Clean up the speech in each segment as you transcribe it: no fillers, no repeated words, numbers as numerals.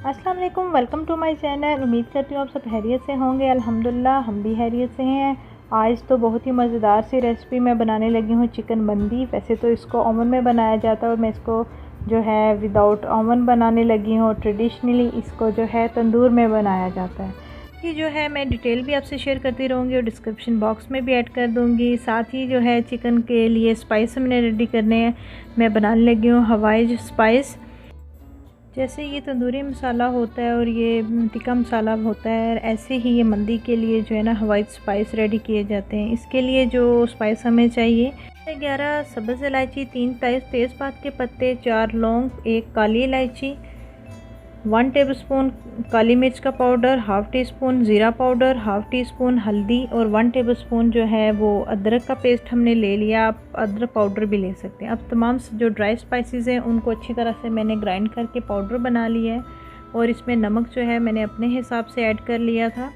अस्सलाम वालेकुम, welcome to my channel. उम्मीद करती हूँ आप सब खैरियत से होंगे। अल्हम्दुलिल्लाह हम भी खैरियत से हैं। आज तो बहुत ही मज़ेदार सी रेसिपी मैं बनाने लगी हूँ, चिकन मंदी। वैसे तो इसको ओवन में बनाया जाता है और मैं इसको जो है विदाउट ओवन बनाने लगी हूँ। ट्रेडिशनली इसको जो है तंदूर में बनाया जाता है। ये जो है मैं डिटेल भी आपसे शेयर करती रहूँगी और डिस्क्रिप्शन बॉक्स में भी ऐड कर दूँगी। साथ ही जो है चिकन के लिए स्पाइस मैंने रेडी करने हैं। मैं बनाने लगी हूँ हवाई स्पाइस। जैसे ये तंदूरी मसाला होता है और ये टिक्का मसाला होता है, ऐसे ही ये मंदी के लिए जो है ना हवाई स्पाइस रेडी किए जाते हैं। इसके लिए जो स्पाइस हमें चाहिए 11 सब्ज़ इलायची, 3 तेज़पात के पत्ते, 4 लौंग, 1 काली इलायची, 1 टेबलस्पून काली मिर्च का पाउडर, हाफ़ टी स्पून ज़ीरा पाउडर, हाफ़ टी स्पून हल्दी और 1 टेबलस्पून जो है वो अदरक का पेस्ट हमने ले लिया। आप अदरक पाउडर भी ले सकते हैं। अब तमाम जो ड्राई स्पाइसेस हैं उनको अच्छी तरह से मैंने ग्राइंड करके पाउडर बना लिया है और इसमें नमक जो है मैंने अपने हिसाब से ऐड कर लिया था।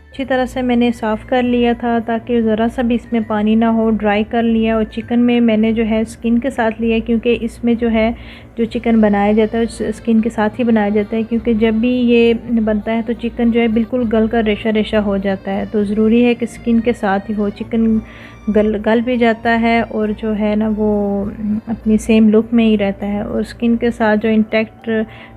अच्छी तरह से मैंने साफ़ कर लिया था ताकि ज़रा सा भी इसमें पानी ना हो। ड्राई कर लिया और चिकन में मैंने जो है स्किन के साथ लिया, क्योंकि इसमें जो है जो चिकन बनाया जाता है स्किन के साथ ही बनाया जाता है, क्योंकि जब भी ये बनता है तो चिकन जो है बिल्कुल गल कर रेशा रेशा हो जाता है। तो ज़रूरी है कि स्किन के साथ ही हो। चिकन गल भी जाता है और जो है ना वो अपनी सेम लुक में ही रहता है। और स्किन के साथ जो इंटैक्ट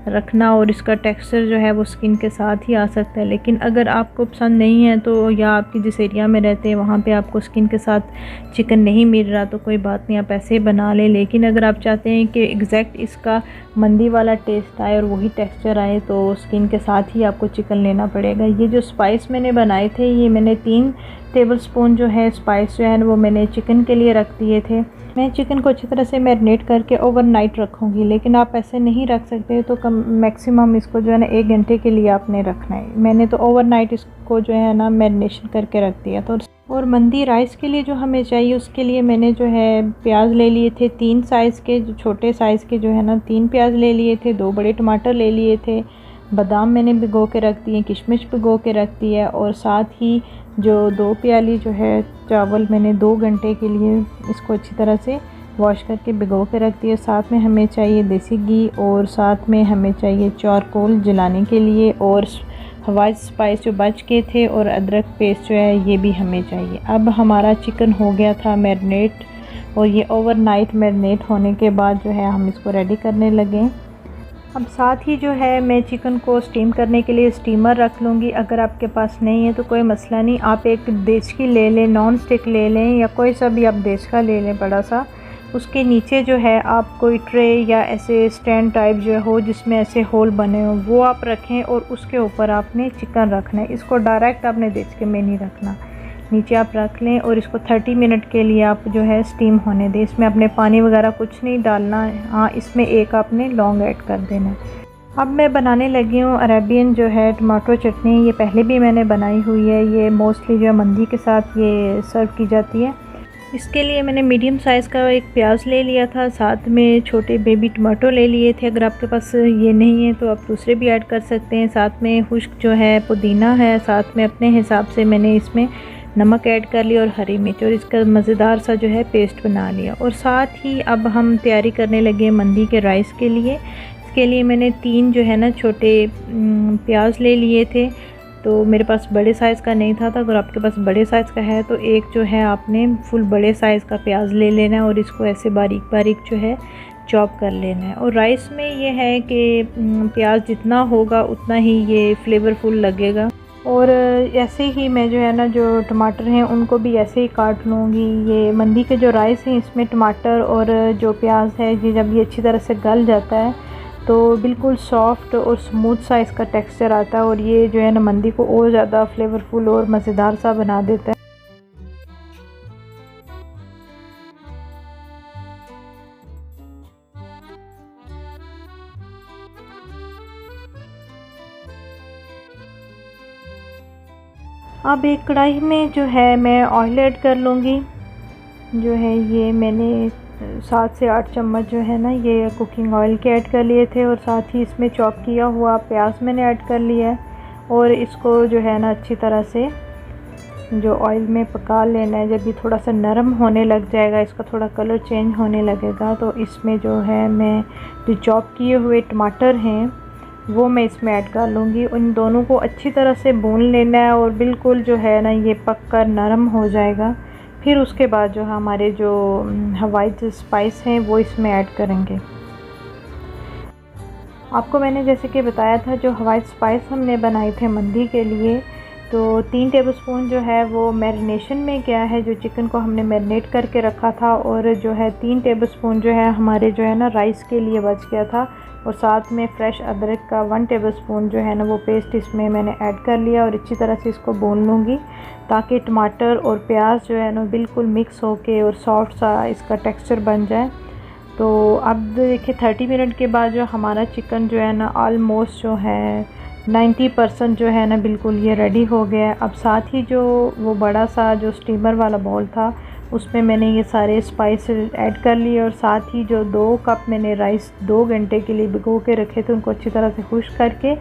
रखना और इसका टेक्सचर जो है वो स्किन के साथ ही आ सकता है। लेकिन अगर आपको पसंद नहीं है तो या आपकी जिस एरिया में रहते हैं वहाँ पे आपको स्किन के साथ चिकन नहीं मिल रहा तो कोई बात नहीं, आप ऐसे बना लें। लेकिन अगर आप चाहते हैं कि एग्जैक्ट इसका मंदी वाला टेस्ट आए और वही टेक्सचर आए तो स्किन के साथ ही आपको चिकन लेना पड़ेगा। ये जो स्पाइस मैंने बनाए थे, ये मैंने 3 टेबलस्पून जो है स्पाइस जो है वो मैंने चिकन के लिए रख दिए थे। मैं चिकन को अच्छी तरह से मैरिनेट करके ओवरनाइट रखूँगी, लेकिन आप ऐसे नहीं रख सकते तो मैक्सिमम इसको जो है ना 1 घंटे के लिए आपने रखना है। मैंने तो ओवरनाइट इसको जो है ना मैरिनेशन करके रख दिया था। और मंदी राइस के लिए जो हमें चाहिए उसके लिए मैंने जो है प्याज ले लिए थे 3 साइज़ के, जो छोटे साइज़ के जो है ना 3 प्याज ले लिए थे, 2 बड़े टमाटर ले लिए थे, बादाम मैंने भिगो के रख दिए, किशमिश भिगो के रख दी है और साथ ही जो 2 प्याली जो है चावल मैंने 2 घंटे के लिए इसको अच्छी तरह से वॉश करके भिगो के रख दिए। साथ में हमें चाहिए देसी घी और साथ में हमें चाहिए चारकोल जलाने के लिए और हवाई स्पाइस जो बच के थे और अदरक पेस्ट जो है ये भी हमें चाहिए। अब हमारा चिकन हो गया था मैरिनेट और ये ओवरनाइट मैरिनेट होने के बाद जो है हम इसको रेडी करने लगे। अब साथ ही जो है मैं चिकन को स्टीम करने के लिए स्टीमर रख लूँगी। अगर आपके पास नहीं है तो कोई मसला नहीं, आप एक देश की ले लें, नॉन स्टिक ले लें या कोई सा भी आप देश का ले लें बड़ा सा। उसके नीचे जो है आप कोई ट्रे या ऐसे स्टैंड टाइप जो हो जिसमें ऐसे होल बने हो वो आप रखें और उसके ऊपर आपने चिकन रखना है। इसको डायरेक्ट आपने देचके में नहीं रखना, नीचे आप रख लें और इसको 30 मिनट के लिए आप जो है स्टीम होने दें। इसमें आपने पानी वगैरह कुछ नहीं डालना है। हाँ, इसमें एक आपने लौंग ऐड कर देना है। अब मैं बनाने लगी हूँ अरेबियन जो है टमाटो चटनी। ये पहले भी मैंने बनाई हुई है। ये मोस्टली जो है मंदी के साथ ये सर्व की जाती है। इसके लिए मैंने मीडियम साइज़ का एक प्याज ले लिया था, साथ में छोटे बेबी टमाटो ले लिए थे। अगर आपके पास ये नहीं है तो आप दूसरे भी ऐड कर सकते हैं। साथ में खुश्क जो है पुदीना है, साथ में अपने हिसाब से मैंने इसमें नमक ऐड कर लिया और हरी मिर्च और इसका मज़ेदार सा जो है पेस्ट बना लिया। और साथ ही अब हम तैयारी करने लगे मंदी के राइस के लिए। इसके लिए मैंने 3 जो है ना छोटे प्याज ले लिए थे। तो मेरे पास बड़े साइज़ का नहीं था, तो अगर आपके पास बड़े साइज़ का है तो एक जो है आपने फुल बड़े साइज़ का प्याज ले लेना है और इसको ऐसे बारीक बारीक जो है चॉप कर लेना है। और राइस में ये है कि प्याज जितना होगा उतना ही ये फ्लेवरफुल लगेगा। और ऐसे ही मैं जो है ना जो टमाटर हैं उनको भी ऐसे ही काट लूँगी। ये मंदी के जो राइस हैं इसमें टमाटर और जो प्याज है ये जब ये अच्छी तरह से गल जाता है तो बिल्कुल सॉफ्ट और स्मूथ सा इसका टेक्सचर आता है और ये जो है ना मंदी को और ज़्यादा फ्लेवरफुल और मज़ेदार सा बना देता है। अब एक कढ़ाई में जो है मैं ऑयल ऐड कर लूँगी। जो है ये मैंने 7 से 8 चम्मच जो है ना ये कुकिंग ऑयल के ऐड कर लिए थे और साथ ही इसमें चॉप किया हुआ प्याज मैंने ऐड कर लिया है और इसको जो है ना अच्छी तरह से जो ऑयल में पका लेना है। जब ये थोड़ा सा नरम होने लग जाएगा, इसका थोड़ा कलर चेंज होने लगेगा, तो इसमें जो है मैं जो चॉप किए हुए टमाटर हैं वो मैं इसमें ऐड कर लूँगी। उन दोनों को अच्छी तरह से भून लेना है और बिल्कुल जो है ना ये पक कर नरम हो जाएगा। फिर उसके बाद जो हमारे जो वाइट स्पाइस हैं वो इसमें ऐड करेंगे। आपको मैंने जैसे कि बताया था जो वाइट स्पाइस हमने बनाए थे मंदी के लिए, तो 3 टेबलस्पून जो है वो मैरिनेशन में गया है, जो चिकन को हमने मैरिनेट करके रखा था। और जो है 3 टेबलस्पून जो है हमारे जो है ना राइस के लिए बच गया था। और साथ में फ्रेश अदरक का 1 टेबलस्पून जो है ना वो पेस्ट इसमें मैंने ऐड कर लिया और अच्छी तरह से इसको भून लूँगी ताकि टमाटर और प्याज जो है ना बिल्कुल मिक्स होके और सॉफ्ट सा इसका टेक्सचर बन जाए। तो अब देखिए 30 मिनट के बाद जो हमारा चिकन जो है ना ऑलमोस्ट जो है 90% जो है ना बिल्कुल ये रेडी हो गया। अब साथ ही जो वो बड़ा सा जो स्टीमर वाला बाउल था उसमें मैंने ये सारे स्पाइस ऐड कर लिए और साथ ही जो 2 कप मैंने राइस 2 घंटे के लिए भिगो के रखे थे उनको अच्छी तरह से खुश्क करके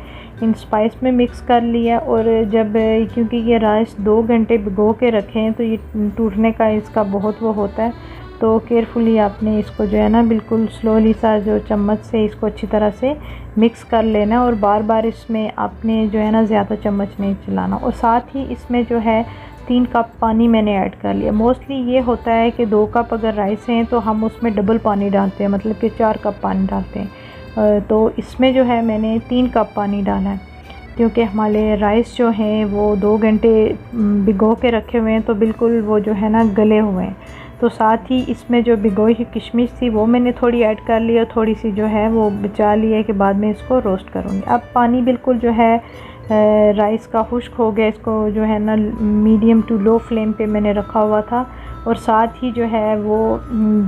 इन स्पाइस में मिक्स कर लिया। और जब क्योंकि ये राइस 2 घंटे भिगो के रखे हैं तो ये टूटने का इसका बहुत वो होता है, तो केयरफुली आपने इसको जो है ना बिल्कुल स्लोली सा जो चम्मच से इसको अच्छी तरह से मिक्स कर लेना और बार बार इसमें आपने जो है ना ज़्यादा चम्मच नहीं चलाना। और साथ ही इसमें जो है 3 कप पानी मैंने ऐड कर लिया। मोस्टली ये होता है कि 2 कप अगर राइस हैं तो हम उसमें डबल पानी डालते हैं, मतलब कि 4 कप पानी डालते हैं। तो इसमें जो है मैंने 3 कप पानी डाला है क्योंकि हमारे राइस जो हैं वो 2 घंटे भिगो के रखे हुए हैं तो बिल्कुल वो जो है ना गले हुए हैं। तो साथ ही इसमें जो भिगोई हुई किशमिश थी वो मैंने थोड़ी ऐड कर ली और थोड़ी सी जो है वो बचा ली है कि बाद में इसको रोस्ट करूँगी। अब पानी बिल्कुल जो है राइस का खुश्क हो गया, इसको जो है ना मीडियम टू लो फ्लेम पे मैंने रखा हुआ था। और साथ ही जो है वो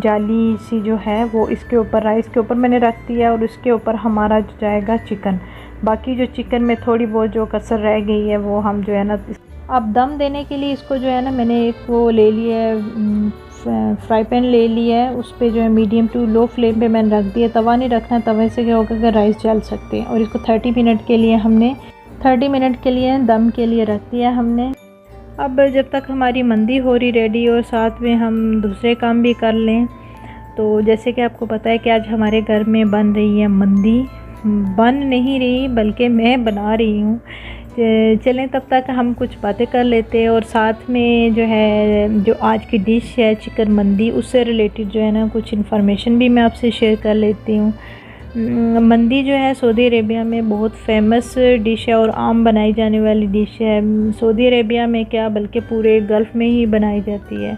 जाली सी जो है वो इसके ऊपर राइस के ऊपर मैंने रख दिया और उसके ऊपर हमारा जो जाएगा चिकन। बाकी जो चिकन में थोड़ी बहुत जो कसर रह गई है वो हम जो है ना अब दम देने के लिए इसको जो है ना मैंने एक वो ले लिया है फ्राई पैन ले लिया है, उस पर जो है मीडियम टू लो फ्लेम पे मैंने रख दिया। तवा नहीं रखना, तवे से क्या होगा कि राइस जल सकते हैं। और इसको 30 मिनट के लिए हमने 30 मिनट के लिए दम के लिए रख दिया हमने। अब जब तक हमारी मंदी हो रही रेडी और साथ में हम दूसरे काम भी कर लें, तो जैसे कि आपको पता है कि आज हमारे घर में बन रही है मंदी। बन नहीं रही बल्कि मैं बना रही हूँ। चलें तब तक हम कुछ बातें कर लेते हैं और साथ में जो है जो आज की डिश है चिकन मंदी उससे रिलेटेड जो है ना कुछ इन्फॉर्मेशन भी मैं आपसे शेयर कर लेती हूँ। मंदी जो है सऊदी अरेबिया में बहुत फेमस डिश है और आम बनाई जाने वाली डिश है। सऊदी अरेबिया में क्या बल्कि पूरे गल्फ़ में ही बनाई जाती है।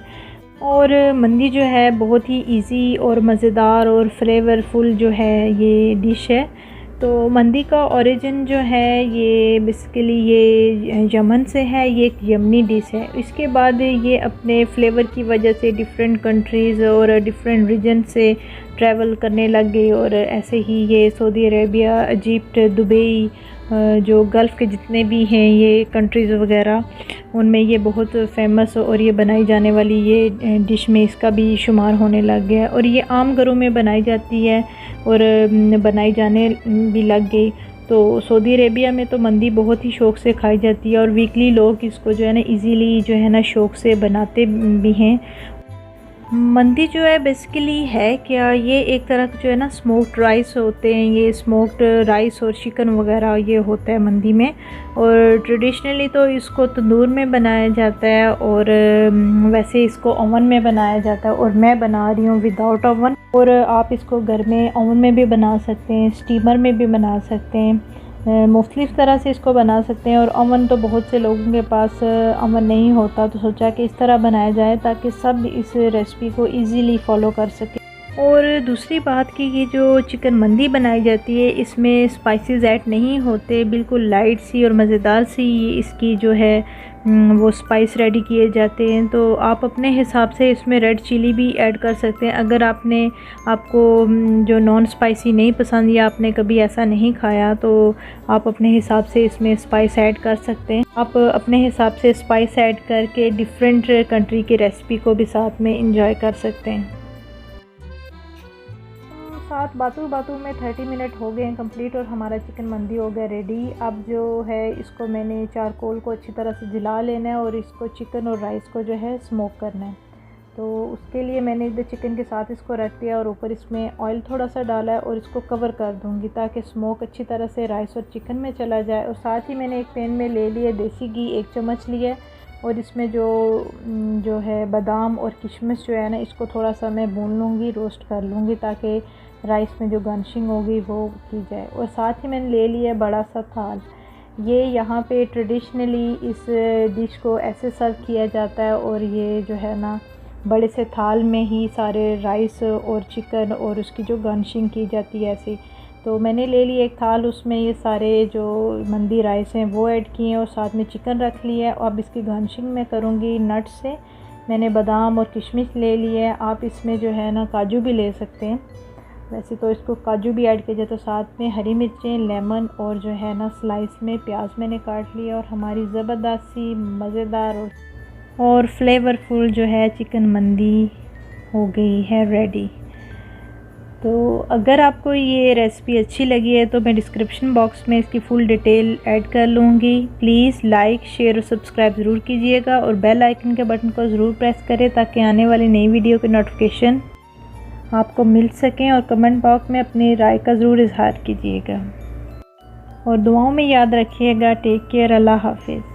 और मंदी जो है बहुत ही इजी और मज़ेदार और फ्लेवरफुल जो है ये डिश है। तो मंदी का ओरिजिन जो है ये बेसिकली ये यमन से है, ये एक यमनी डिश है। इसके बाद ये अपने फ्लेवर की वजह से डिफरेंट कंट्रीज़ और डिफरेंट रीजन से ट्रैवल करने लग गई और ऐसे ही ये सऊदी अरेबिया, इजिप्ट, दुबई, जो गल्फ़ के जितने भी हैं ये कंट्रीज़ वगैरह उनमें ये बहुत फेमस और ये बनाई जाने वाली ये डिश में इसका भी शुमार होने लग गया और ये आम घरों में बनाई जाती है और बनाई जाने भी लग गई। तो सऊदी अरेबिया में तो मंदी बहुत ही शौक़ से खाई जाती है और वीकली लोग इसको जो है ना इजीली जो है ना शौक़ से बनाते भी हैं। मंदी जो है बेसिकली है क्या, ये एक तरह का जो है ना स्मोक्ड राइस होते हैं, ये स्मोक्ड राइस और चिकन वगैरह ये होता है मंदी में। और ट्रेडिशनली तो इसको तंदूर में बनाया जाता है और वैसे इसको ओवन में बनाया जाता है और मैं बना रही हूँ विदाउट ओवन। और आप इसको घर में ओवन में भी बना सकते हैं, स्टीमर में भी बना सकते हैं, मुख्तलिफ़ तरह से इसको बना सकते हैं। और ओवन तो बहुत से लोगों के पास ओवन नहीं होता, तो सोचा कि इस तरह बनाया जाए ताकि सब इस रेसिपी को इजीली फॉलो कर सकें। और दूसरी बात कि ये जो चिकन मंदी बनाई जाती है इसमें स्पाइसेस ऐड नहीं होते, बिल्कुल लाइट सी और मज़ेदार सी इसकी जो है वो स्पाइस रेडी किए जाते हैं। तो आप अपने हिसाब से इसमें रेड चिली भी ऐड कर सकते हैं अगर आपको जो नॉन स्पाइसी नहीं पसंद या आपने कभी ऐसा नहीं खाया तो आप अपने हिसाब से इसमें स्पाइस ऐड कर सकते हैं। आप अपने हिसाब से स्पाइस ऐड करके डिफरेंट कंट्री की रेसिपी को भी साथ में इंजॉय कर सकते हैं। साथ बातों में 30 मिनट हो गए हैं कंप्लीट और हमारा चिकन मंदी हो गया रेडी। अब जो है इसको मैंने चारकोल को अच्छी तरह से जला लेना है और इसको चिकन और राइस को जो है स्मोक करना है। तो उसके लिए मैंने इधर चिकन के साथ इसको रख दिया और ऊपर इसमें ऑयल थोड़ा सा डाला है और इसको कवर कर दूंगी ताकि स्मोक अच्छी तरह से राइस और चिकन में चला जाए। और साथ ही मैंने एक पैन में ले लिया देसी घी, 1 चम्मच लिया और इसमें जो है बादाम और किशमिश जो है ना, इसको थोड़ा सा मैं भून लूँगी, रोस्ट कर लूँगी ताकि राइस में जो गार्निशिंग होगी वो की जाए। और साथ ही मैंने ले लिया बड़ा सा थाल। ये यहाँ पे ट्रेडिशनली इस डिश को ऐसे सर्व किया जाता है और ये जो है ना बड़े से थाल में ही सारे राइस और चिकन और उसकी जो गार्निशिंग की जाती है ऐसे। तो मैंने ले ली एक थाल, उसमें ये सारे जो मंदी राइस हैं वो ऐड किए और साथ में चिकन रख लिया है। अब इसकी गार्निशिंग मैं करूँगी नट से। मैंने बादाम और किशमिश ले लिए है, आप इसमें जो है ना काजू भी ले सकते हैं, वैसे तो इसको काजू भी ऐड किया जाए। तो साथ में हरी मिर्चें, लेमन और जो है ना स्लाइस में प्याज मैंने काट लिया और हमारी ज़बरदस्त सी मज़ेदार और फ्लेवरफुल जो है चिकन मंदी हो गई है रेडी। तो अगर आपको ये रेसिपी अच्छी लगी है तो मैं डिस्क्रिप्शन बॉक्स में इसकी फुल डिटेल ऐड कर लूँगी। प्लीज़ लाइक, शेयर और सब्सक्राइब ज़रूर कीजिएगा और बेल आइकन के बटन को ज़रूर प्रेस करें ताकि आने वाली नई वीडियो के नोटिफिकेशन आपको मिल सकें। और कमेंट बॉक्स में अपनी राय का ज़रूर इजहार कीजिएगा और दुआओं में याद रखिएगा। टेक केयर, अल्लाह हाफिज़।